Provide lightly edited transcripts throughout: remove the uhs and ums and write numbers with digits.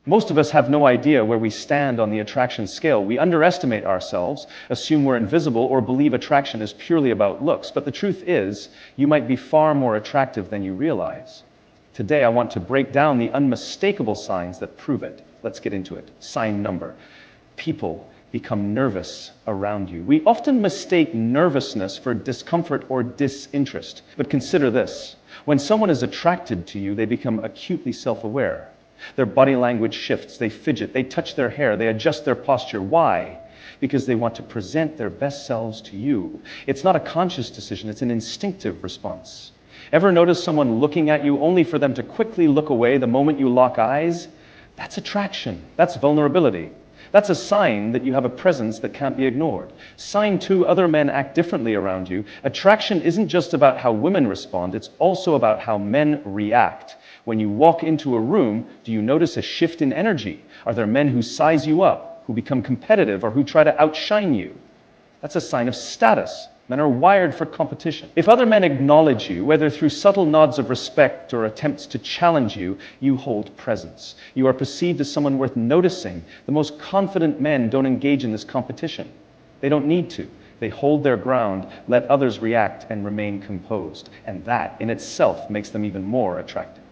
Most of us have no idea where we stand on the attraction scale. We underestimate ourselves, assume we're invisible, or believe attraction is purely about looks. But the truth is, you might be far more attractive than you realize. Today, I want to break down the unmistakable signs that prove it. Let's get into it. Sign number. People become nervous around you. We often mistake nervousness for discomfort or disinterest. But consider this. When someone is attracted to you, they become acutely self-aware. Their body language shifts, they fidget, they touch their hair, they adjust their posture. Why? Because they want to present their best selves to you. It's not a conscious decision, it's an instinctive response. Ever notice someone looking at you only for them to quickly look away the moment you lock eyes? That's attraction. That's vulnerability. That's a sign that you have a presence that can't be ignored. Sign 2, other men act differently around you. Attraction isn't just about how women respond, it's also about how men react. When you walk into a room, do you notice a shift in energy? Are there men who size you up, who become competitive, or who try to outshine you? That's a sign of status. Men are wired for competition. If other men acknowledge you, whether through subtle nods of respect or attempts to challenge you, you hold presence. You are perceived as someone worth noticing. The most confident men don't engage in this competition. They don't need to. They hold their ground, let others react, and remain composed. And that in itself makes them even more attractive.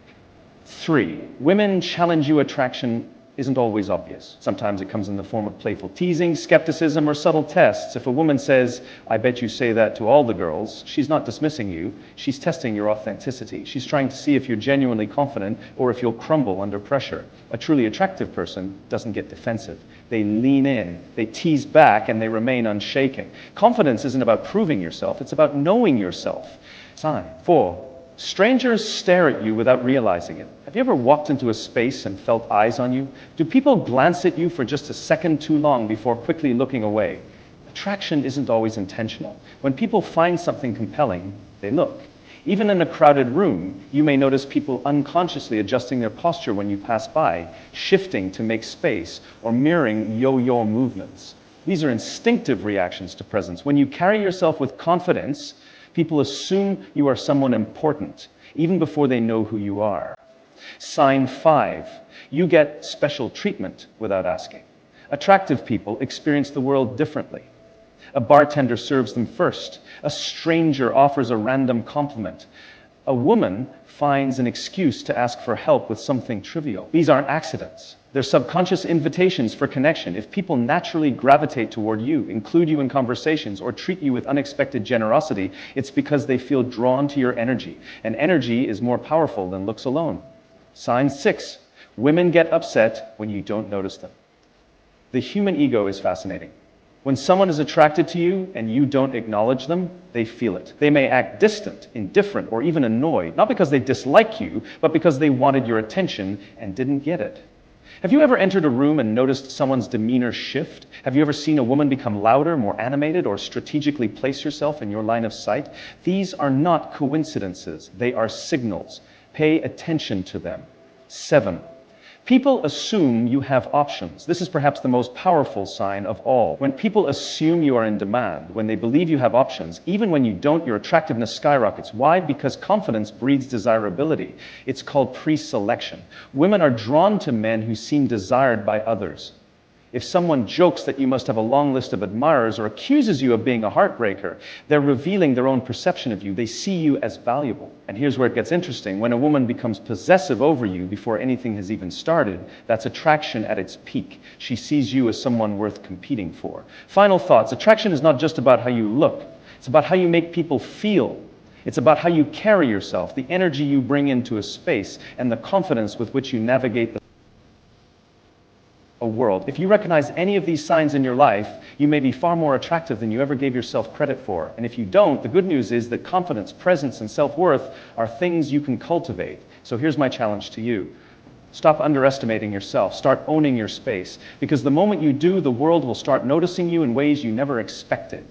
3, women challenge you. Attraction isn't always obvious. Sometimes it comes in the form of playful teasing, skepticism, or subtle tests. If a woman says, "I bet you say that to all the girls," she's not dismissing you, she's testing your authenticity. She's trying to see if you're genuinely confident or if you'll crumble under pressure. A truly attractive person doesn't get defensive. They lean in, they tease back, and they remain unshaken. Confidence isn't about proving yourself, it's about knowing yourself. Sign 4. Strangers stare at you without realizing it. Have you ever walked into a space and felt eyes on you? Do people glance at you for just a second too long before quickly looking away? Attraction isn't always intentional. When people find something compelling, they look. Even in a crowded room, you may notice people unconsciously adjusting their posture when you pass by, shifting to make space, or mirroring yo-yo movements. These are instinctive reactions to presence. When you carry yourself with confidence, people assume you are someone important, even before they know who you are. Sign 5. You get special treatment without asking. Attractive people experience the world differently. A bartender serves them first. A stranger offers a random compliment. A woman finds an excuse to ask for help with something trivial. These aren't accidents. They're subconscious invitations for connection. If people naturally gravitate toward you, include you in conversations, or treat you with unexpected generosity, it's because they feel drawn to your energy. And energy is more powerful than looks alone. Sign 6. Women get upset when you don't notice them. The human ego is fascinating. When someone is attracted to you and you don't acknowledge them, they feel it. They may act distant, indifferent, or even annoyed, not because they dislike you, but because they wanted your attention and didn't get it. Have you ever entered a room and noticed someone's demeanor shift? Have you ever seen a woman become louder, more animated, or strategically place herself in your line of sight? These are not coincidences. They are signals. Pay attention to them. 7. People assume you have options. This is perhaps the most powerful sign of all. When people assume you are in demand, when they believe you have options, even when you don't, your attractiveness skyrockets. Why? Because confidence breeds desirability. It's called pre-selection. Women are drawn to men who seem desired by others. If someone jokes that you must have a long list of admirers or accuses you of being a heartbreaker, they're revealing their own perception of you. They see you as valuable. And here's where it gets interesting. When a woman becomes possessive over you before anything has even started, that's attraction at its peak. She sees you as someone worth competing for. Final thoughts. Attraction is not just about how you look. It's about how you make people feel. It's about how you carry yourself, the energy you bring into a space, and the confidence with which you navigate the world. If you recognize any of these signs in your life, you may be far more attractive than you ever gave yourself credit for. And if you don't, the good news is that confidence, presence, and self-worth are things you can cultivate. So here's my challenge to you. Stop underestimating yourself. Start owning your space. Because the moment you do, the world will start noticing you in ways you never expected.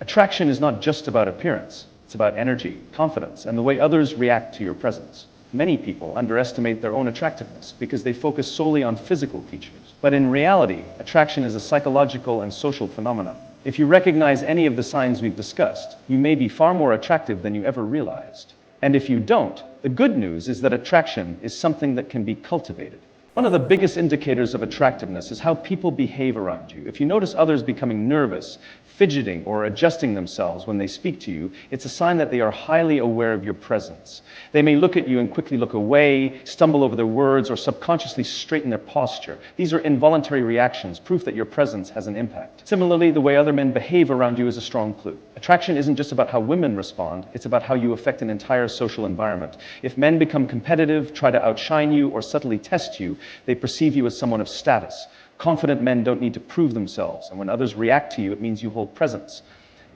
Attraction is not just about appearance. It's about energy, confidence, and the way others react to your presence. Many people underestimate their own attractiveness because they focus solely on physical features. But in reality, attraction is a psychological and social phenomenon. If you recognize any of the signs we've discussed, you may be far more attractive than you ever realized. And if you don't, the good news is that attraction is something that can be cultivated. One of the biggest indicators of attractiveness is how people behave around you. If you notice others becoming nervous, fidgeting, or adjusting themselves when they speak to you, it's a sign that they are highly aware of your presence. They may look at you and quickly look away, stumble over their words, or subconsciously straighten their posture. These are involuntary reactions, proof that your presence has an impact. Similarly, the way other men behave around you is a strong clue. Attraction isn't just about how women respond, it's about how you affect an entire social environment. If men become competitive, try to outshine you, or subtly test you, they perceive you as someone of status. Confident men don't need to prove themselves, and when others react to you, it means you hold presence.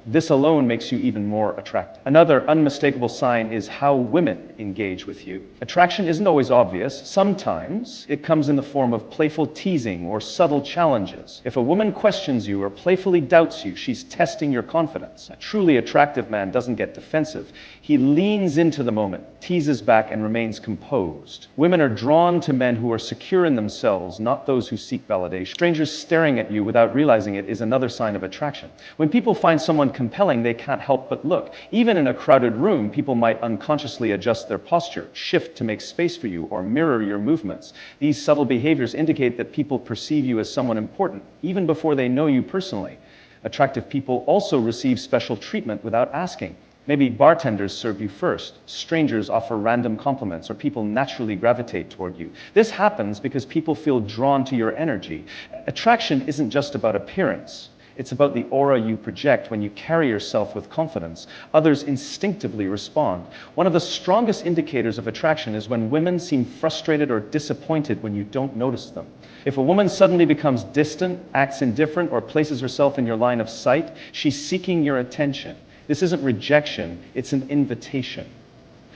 This alone makes you even more attractive. Another unmistakable sign is how women engage with you. Attraction isn't always obvious. Sometimes it comes in the form of playful teasing or subtle challenges. If a woman questions you or playfully doubts you, she's testing your confidence. A truly attractive man doesn't get defensive. He leans into the moment, teases back, and remains composed. Women are drawn to men who are secure in themselves, not those who seek validation. Strangers staring at you without realizing it is another sign of attraction. When people find someone compelling, they can't help but look. Even in a crowded room, people might unconsciously adjust their posture, shift to make space for you, or mirror your movements. These subtle behaviors indicate that people perceive you as someone important, even before they know you personally. Attractive people also receive special treatment without asking. Maybe bartenders serve you first, strangers offer random compliments, or people naturally gravitate toward you. This happens because people feel drawn to your energy. Attraction isn't just about appearance. It's about the aura you project. When you carry yourself with confidence, others instinctively respond. One of the strongest indicators of attraction is when women seem frustrated or disappointed when you don't notice them. If a woman suddenly becomes distant, acts indifferent, or places herself in your line of sight, she's seeking your attention. This isn't rejection, it's an invitation.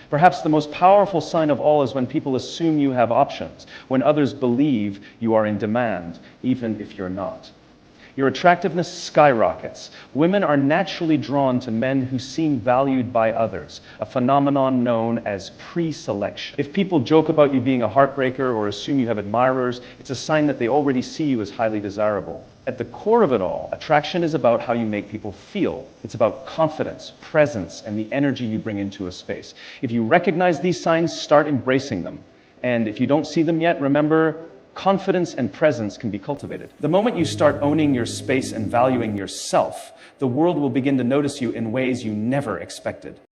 Perhaps the most powerful sign of all is when people assume you have options, when others believe you are in demand, even if you're not. Your attractiveness skyrockets. Women are naturally drawn to men who seem valued by others, a phenomenon known as pre-selection. If people joke about you being a heartbreaker or assume you have admirers, it's a sign that they already see you as highly desirable. At the core of it all, attraction is about how you make people feel. It's about confidence, presence, and the energy you bring into a space. If you recognize these signs, start embracing them. And if you don't see them yet, remember, confidence and presence can be cultivated. The moment you start owning your space and valuing yourself, the world will begin to notice you in ways you never expected.